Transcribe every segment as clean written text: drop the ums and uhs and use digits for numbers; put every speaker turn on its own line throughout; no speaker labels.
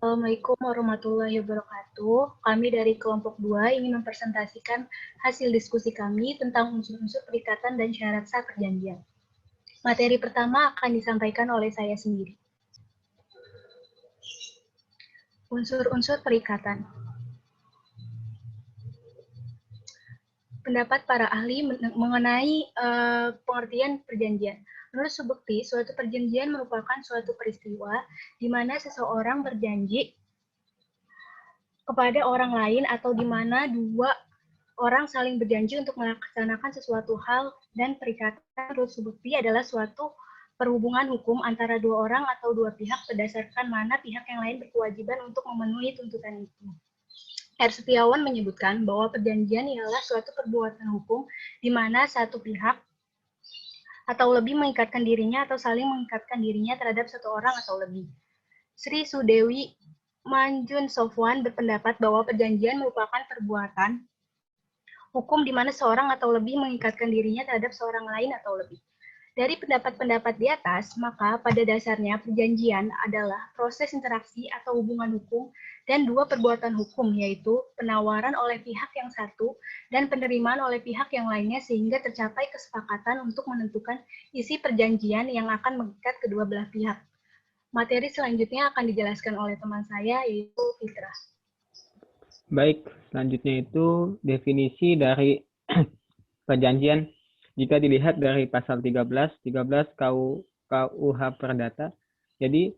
Assalamualaikum warahmatullahi wabarakatuh. Kami dari kelompok 2 ingin mempresentasikan hasil diskusi kami tentang unsur-unsur perikatan dan syarat sah perjanjian. Materi pertama akan disampaikan oleh saya sendiri. Unsur-unsur perikatan. Pendapat para ahli mengenai pengertian perjanjian. Menurut Subukti, suatu perjanjian merupakan suatu peristiwa di mana seseorang berjanji kepada orang lain atau di mana dua orang saling berjanji untuk melaksanakan sesuatu hal, dan perikatan menurut Subukti adalah suatu perhubungan hukum antara dua orang atau dua pihak berdasarkan mana pihak yang lain berkewajiban untuk memenuhi tuntutan itu. R. Setiawan menyebutkan bahwa perjanjian ialah suatu perbuatan hukum di mana satu pihak atau lebih mengikatkan dirinya atau saling mengikatkan dirinya terhadap satu orang atau lebih. Sri Sudewi Manjun Sofwan berpendapat bahwa perjanjian merupakan perbuatan hukum di mana seorang atau lebih mengikatkan dirinya terhadap seorang lain atau lebih. Dari pendapat-pendapat di atas, maka pada dasarnya perjanjian adalah proses interaksi atau hubungan hukum dan dua perbuatan hukum, yaitu penawaran oleh pihak yang satu dan penerimaan oleh pihak yang lainnya sehingga tercapai kesepakatan untuk menentukan isi perjanjian yang akan mengikat kedua belah pihak. Materi selanjutnya akan dijelaskan oleh teman saya, yaitu Fitra.
Baik, selanjutnya itu definisi dari perjanjian. Jika dilihat dari pasal 13 KUH Perdata, jadi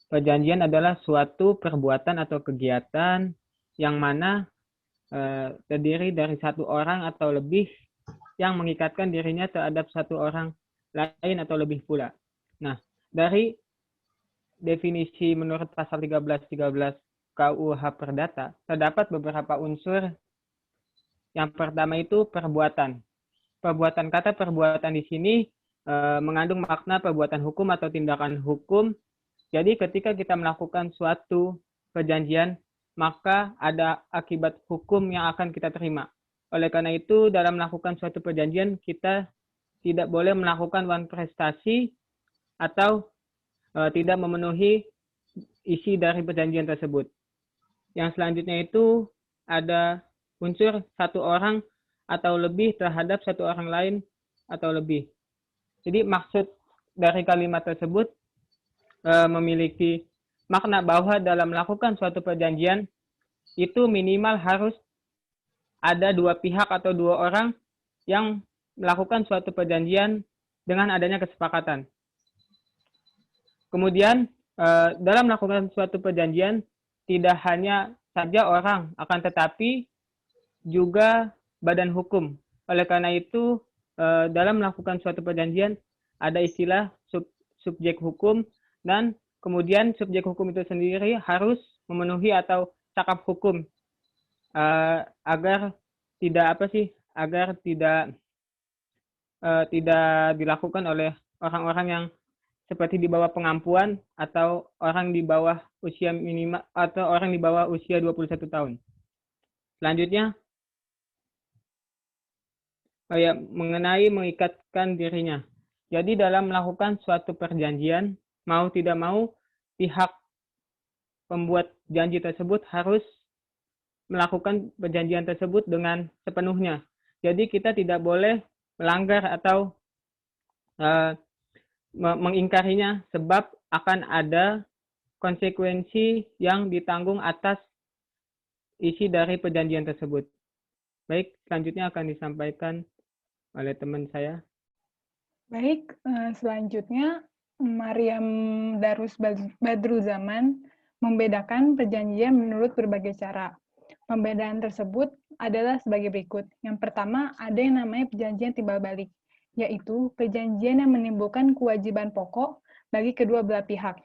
perjanjian adalah suatu perbuatan atau kegiatan yang mana terdiri dari satu orang atau lebih yang mengikatkan dirinya terhadap satu orang lain atau lebih pula. Nah, dari definisi menurut pasal 13 KUH Perdata, terdapat beberapa unsur. Yang pertama itu perbuatan. Kata perbuatan di sini mengandung makna perbuatan hukum atau tindakan hukum. Jadi ketika kita melakukan suatu perjanjian, maka ada akibat hukum yang akan kita terima. Oleh karena itu, dalam melakukan suatu perjanjian, kita tidak boleh melakukan wan prestasi atau tidak memenuhi isi dari perjanjian tersebut. Yang selanjutnya itu ada unsur satu orang atau lebih terhadap satu orang lain atau lebih. Jadi maksud dari kalimat tersebut memiliki makna bahwa dalam melakukan suatu perjanjian itu minimal harus ada dua pihak atau dua orang yang melakukan suatu perjanjian dengan adanya kesepakatan. Kemudian dalam melakukan suatu perjanjian tidak hanya saja orang, akan tetapi juga badan hukum. Oleh karena itu, dalam melakukan suatu perjanjian ada istilah subjek hukum, dan kemudian subjek hukum itu sendiri harus memenuhi atau cakap hukum agar tidak dilakukan oleh orang-orang yang seperti di bawah pengampuan atau orang di bawah usia minimal atau orang di bawah usia 21 tahun. Selanjutnya, mengenai mengikatkan dirinya. Jadi dalam melakukan suatu perjanjian, mau tidak mau pihak pembuat janji tersebut harus melakukan perjanjian tersebut dengan sepenuhnya. Jadi kita tidak boleh melanggar atau mengingkarinya sebab akan ada konsekuensi yang ditanggung atas isi dari perjanjian tersebut. Baik, selanjutnya akan disampaikan oleh teman saya.
Baik, selanjutnya Maryam Darus Badruzaman membedakan perjanjian menurut berbagai cara. Pembedaan tersebut adalah sebagai berikut. Yang pertama, ada yang namanya perjanjian timbal balik, yaitu perjanjian yang menimbulkan kewajiban pokok bagi kedua belah pihak.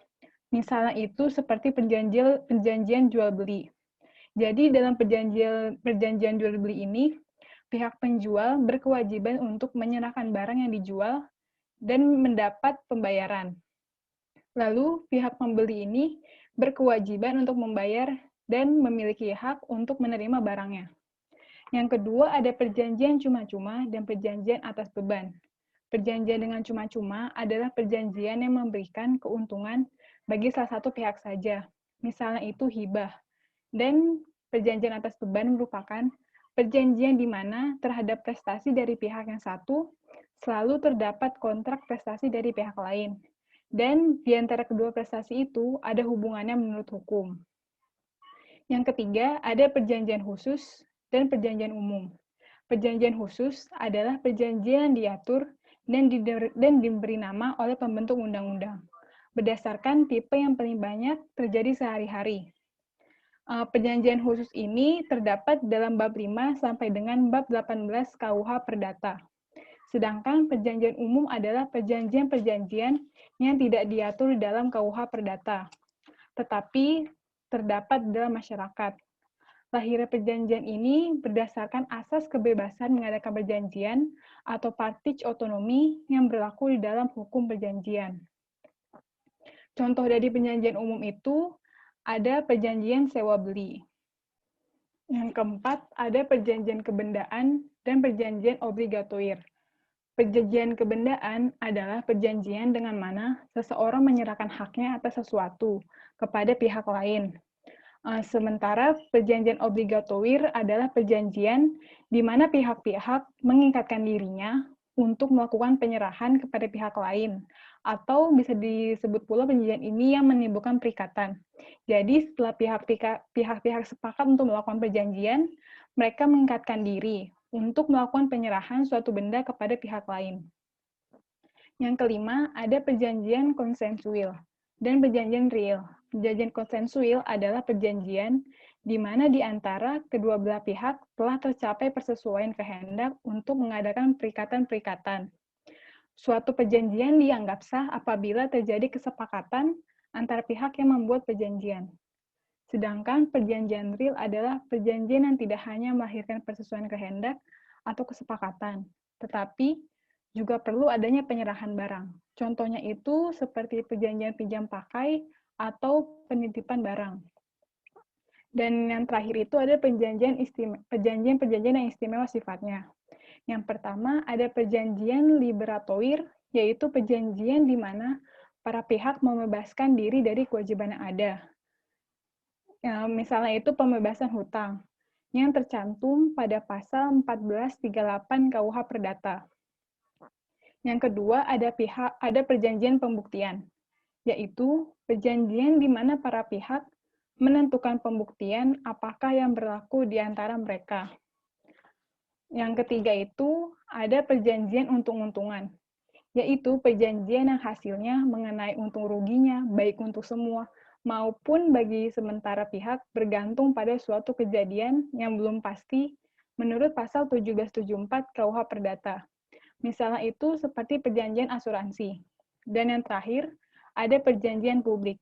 Misalnya itu seperti perjanjian jual beli. Jadi dalam perjanjian jual beli ini, pihak penjual berkewajiban untuk menyerahkan barang yang dijual dan mendapat pembayaran. Lalu pihak pembeli ini berkewajiban untuk membayar dan memiliki hak untuk menerima barangnya. Yang kedua ada perjanjian cuma-cuma dan perjanjian atas beban. Perjanjian dengan cuma-cuma adalah perjanjian yang memberikan keuntungan bagi salah satu pihak saja. misalnya itu hibah. Dan perjanjian atas beban merupakan perjanjian di mana terhadap prestasi dari pihak yang satu selalu terdapat kontrak prestasi dari pihak lain. Dan di antara kedua prestasi itu ada hubungannya menurut hukum. Yang ketiga, ada perjanjian khusus dan perjanjian umum. Perjanjian khusus adalah perjanjian yang diatur dan diberi nama oleh pembentuk undang-undang, berdasarkan tipe yang paling banyak terjadi sehari-hari. Perjanjian khusus ini terdapat dalam bab 5 sampai dengan bab 18 KUH Perdata. Sedangkan perjanjian umum adalah perjanjian-perjanjian yang tidak diatur dalam KUH Perdata, tetapi terdapat dalam masyarakat. Lahirnya perjanjian ini berdasarkan asas kebebasan mengadakan perjanjian atau partage otonomi yang berlaku di dalam hukum perjanjian. Contoh dari perjanjian umum itu ada perjanjian sewa-beli. Yang keempat, ada perjanjian kebendaan dan perjanjian obligatoir. Perjanjian kebendaan adalah perjanjian dengan mana seseorang menyerahkan haknya atas sesuatu kepada pihak lain. Sementara perjanjian obligatoir adalah perjanjian di mana pihak-pihak mengikatkan dirinya untuk melakukan penyerahan kepada pihak lain, atau bisa disebut pula perjanjian ini yang menimbulkan perikatan. Jadi setelah pihak-pihak sepakat untuk melakukan perjanjian, mereka mengikatkan diri untuk melakukan penyerahan suatu benda kepada pihak lain. Yang kelima, ada perjanjian konsensual dan perjanjian real. Perjanjian konsensual adalah perjanjian di mana di antara kedua belah pihak telah tercapai persesuaian kehendak untuk mengadakan perikatan-perikatan. Suatu perjanjian dianggap sah apabila terjadi kesepakatan antara pihak yang membuat perjanjian. Sedangkan perjanjian real adalah perjanjian yang tidak hanya melahirkan persesuaian kehendak atau kesepakatan, tetapi juga perlu adanya penyerahan barang. Contohnya itu seperti perjanjian pinjam pakai atau penitipan barang. Dan yang terakhir itu ada perjanjian yang istimewa sifatnya. Yang pertama ada perjanjian liberatoir, yaitu perjanjian di mana para pihak membebaskan diri dari kewajiban yang ada. Ya, misalnya itu pembebasan hutang yang tercantum pada pasal 1438 KUH Perdata. Yang kedua ada perjanjian pembuktian, yaitu perjanjian di mana para pihak menentukan pembuktian apakah yang berlaku di antara mereka. Yang ketiga itu ada perjanjian untung-untungan, yaitu perjanjian yang hasilnya mengenai untung ruginya, baik untuk semua maupun bagi sementara pihak bergantung pada suatu kejadian yang belum pasti menurut pasal 1774 KUH Perdata. Misalnya itu seperti perjanjian asuransi. Dan yang terakhir, ada perjanjian publik,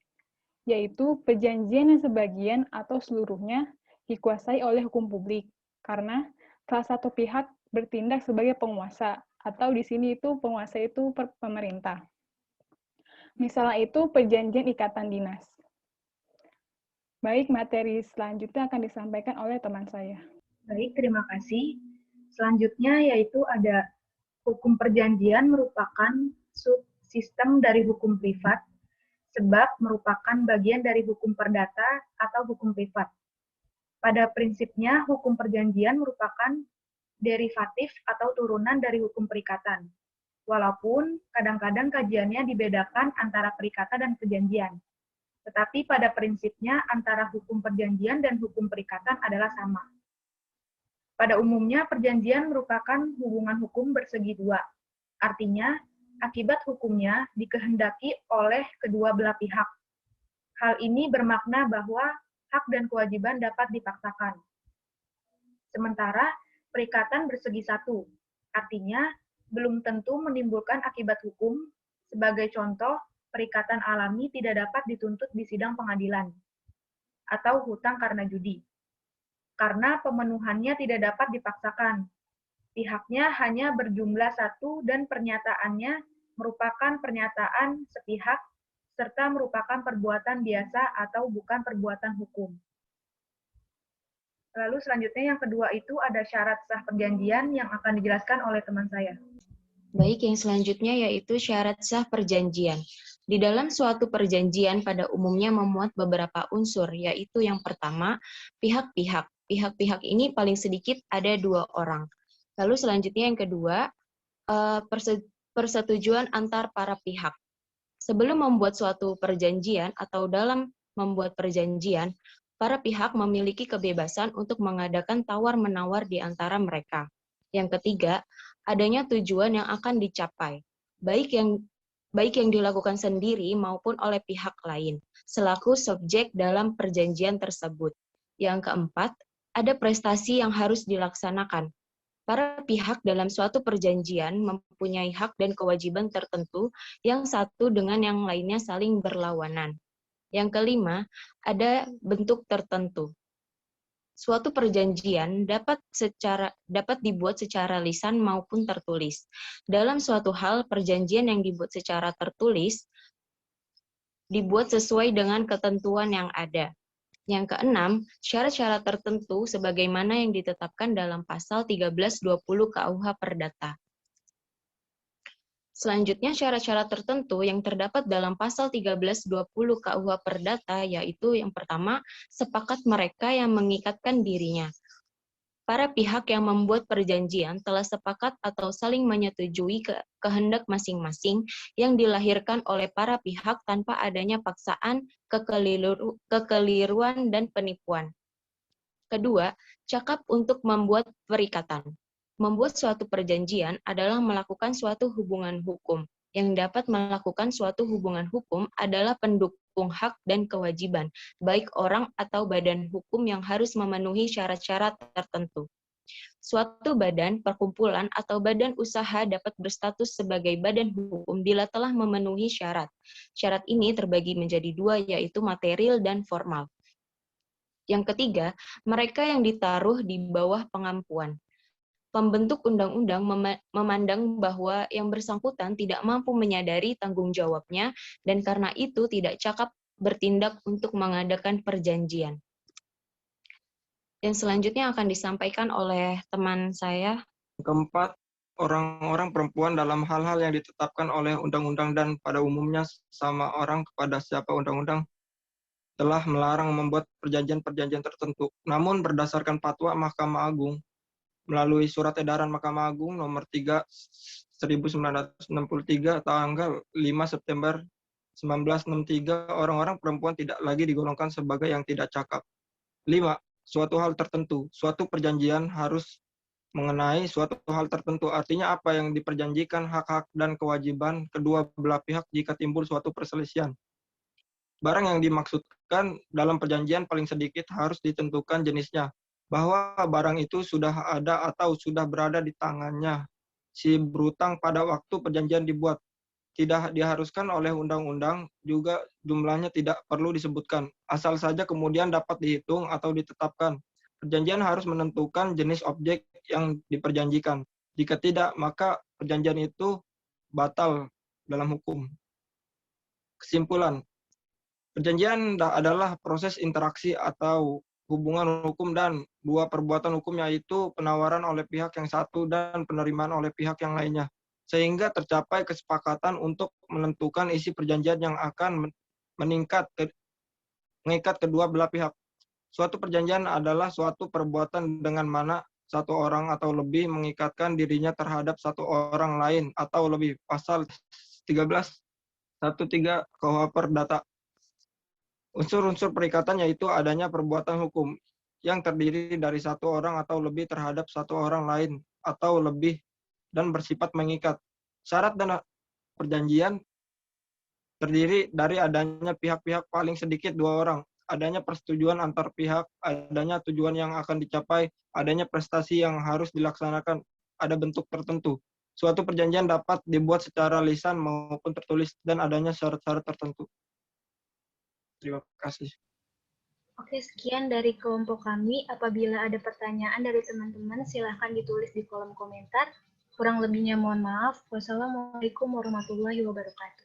yaitu perjanjian yang sebagian atau seluruhnya dikuasai oleh hukum publik, karena salah satu pihak bertindak sebagai penguasa, atau di sini itu penguasa itu pemerintah. Misalnya itu perjanjian ikatan dinas. Baik, materi selanjutnya akan disampaikan oleh teman saya.
Baik, terima kasih. Selanjutnya yaitu ada hukum perjanjian merupakan subsistem dari hukum privat, sebab merupakan bagian dari hukum perdata atau hukum privat. Pada prinsipnya, hukum perjanjian merupakan derivatif atau turunan dari hukum perikatan, walaupun kadang-kadang kajiannya dibedakan antara perikatan dan perjanjian. Tetapi pada prinsipnya antara hukum perjanjian dan hukum perikatan adalah sama. Pada umumnya, perjanjian merupakan hubungan hukum bersegi dua. Artinya, akibat hukumnya dikehendaki oleh kedua belah pihak. Hal ini bermakna bahwa hak dan kewajiban dapat dipaksakan. Sementara, perikatan bersegi satu. Artinya, belum tentu menimbulkan akibat hukum. Sebagai contoh, perikatan alami tidak dapat dituntut di sidang pengadilan. Atau hutang karena judi. Karena pemenuhannya tidak dapat dipaksakan. Pihaknya hanya berjumlah satu dan pernyataannya merupakan pernyataan sepihak serta merupakan perbuatan biasa atau bukan perbuatan hukum. Lalu selanjutnya yang kedua itu ada syarat sah perjanjian yang akan dijelaskan oleh teman saya.
Baik, yang selanjutnya yaitu syarat sah perjanjian. Di dalam suatu perjanjian pada umumnya memuat beberapa unsur, yaitu yang pertama, pihak-pihak. Pihak-pihak ini paling sedikit ada 2 orang. Lalu selanjutnya yang kedua, persetujuan antar para pihak. Sebelum membuat suatu perjanjian atau dalam membuat perjanjian, para pihak memiliki kebebasan untuk mengadakan tawar-menawar di antara mereka. Yang ketiga, adanya tujuan yang akan dicapai, baik yang dilakukan sendiri maupun oleh pihak lain, selaku subjek dalam perjanjian tersebut. Yang keempat, ada prestasi yang harus dilaksanakan. Para pihak dalam suatu perjanjian mempunyai hak dan kewajiban tertentu yang satu dengan yang lainnya saling berlawanan. Yang kelima, ada bentuk tertentu. Suatu perjanjian dapat dibuat secara lisan maupun tertulis. Dalam suatu hal, perjanjian yang dibuat secara tertulis dibuat sesuai dengan ketentuan yang ada. Yang keenam, syarat-syarat tertentu sebagaimana yang ditetapkan dalam pasal 1320 KUH Perdata. Selanjutnya, syarat-syarat tertentu yang terdapat dalam pasal 1320 KUH Perdata, yaitu yang pertama, sepakat mereka yang mengikatkan dirinya. Para pihak yang membuat perjanjian telah sepakat atau saling menyetujui kehendak masing-masing yang dilahirkan oleh para pihak tanpa adanya paksaan, kekeliruan, dan penipuan. Kedua, cakap untuk membuat perikatan. Membuat suatu perjanjian adalah melakukan suatu hubungan hukum. Yang dapat melakukan suatu hubungan hukum adalah pendukung hak dan kewajiban, baik orang atau badan hukum yang harus memenuhi syarat-syarat tertentu. Suatu badan, perkumpulan, atau badan usaha dapat berstatus sebagai badan hukum bila telah memenuhi syarat. Syarat ini terbagi menjadi 2, yaitu material dan formal. Yang ketiga, mereka yang ditaruh di bawah pengampuan. Pembentuk undang-undang memandang bahwa yang bersangkutan tidak mampu menyadari tanggung jawabnya dan karena itu tidak cakap bertindak untuk mengadakan perjanjian. Yang selanjutnya akan disampaikan oleh teman saya.
Keempat, orang-orang perempuan dalam hal-hal yang ditetapkan oleh undang-undang dan pada umumnya sama orang kepada siapa undang-undang telah melarang membuat perjanjian-perjanjian tertentu. Namun berdasarkan fatwa Mahkamah Agung, melalui surat edaran Mahkamah Agung nomor 3 1963 tanggal 5 September 1963, orang-orang perempuan tidak lagi digolongkan sebagai yang tidak cakap. 5. Suatu hal tertentu. Suatu perjanjian harus mengenai suatu hal tertentu. Artinya apa yang diperjanjikan, hak-hak dan kewajiban kedua belah pihak jika timbul suatu perselisihan. Barang yang dimaksudkan dalam perjanjian paling sedikit harus ditentukan jenisnya, bahwa barang itu sudah ada atau sudah berada di tangannya si berutang pada waktu perjanjian dibuat. Tidak diharuskan oleh undang-undang, juga jumlahnya tidak perlu disebutkan. Asal saja kemudian dapat dihitung atau ditetapkan. Perjanjian harus menentukan jenis objek yang diperjanjikan. Jika tidak, maka perjanjian itu batal dalam hukum. Kesimpulan, perjanjian adalah proses interaksi atau hubungan hukum dan 2 perbuatan hukum, yaitu penawaran oleh pihak yang satu dan penerimaan oleh pihak yang lainnya, sehingga tercapai kesepakatan untuk menentukan isi perjanjian yang akan mengikat kedua belah pihak. Suatu perjanjian adalah suatu perbuatan dengan mana satu orang atau lebih mengikatkan dirinya terhadap satu orang lain atau lebih. Pasal 1313 KUH Perdata. Unsur-unsur perikatan yaitu adanya perbuatan hukum yang terdiri dari satu orang atau lebih terhadap satu orang lain atau lebih dan bersifat mengikat. Syarat dan perjanjian terdiri dari adanya pihak-pihak paling sedikit 2 orang, adanya persetujuan antar pihak, adanya tujuan yang akan dicapai, adanya prestasi yang harus dilaksanakan, ada bentuk tertentu. Suatu perjanjian dapat dibuat secara lisan maupun tertulis dan adanya syarat-syarat tertentu. Terima kasih.
Oke, sekian dari kelompok kami. Apabila ada pertanyaan dari teman-teman, silahkan ditulis di kolom komentar. Kurang lebihnya mohon maaf. Wassalamualaikum warahmatullahi wabarakatuh.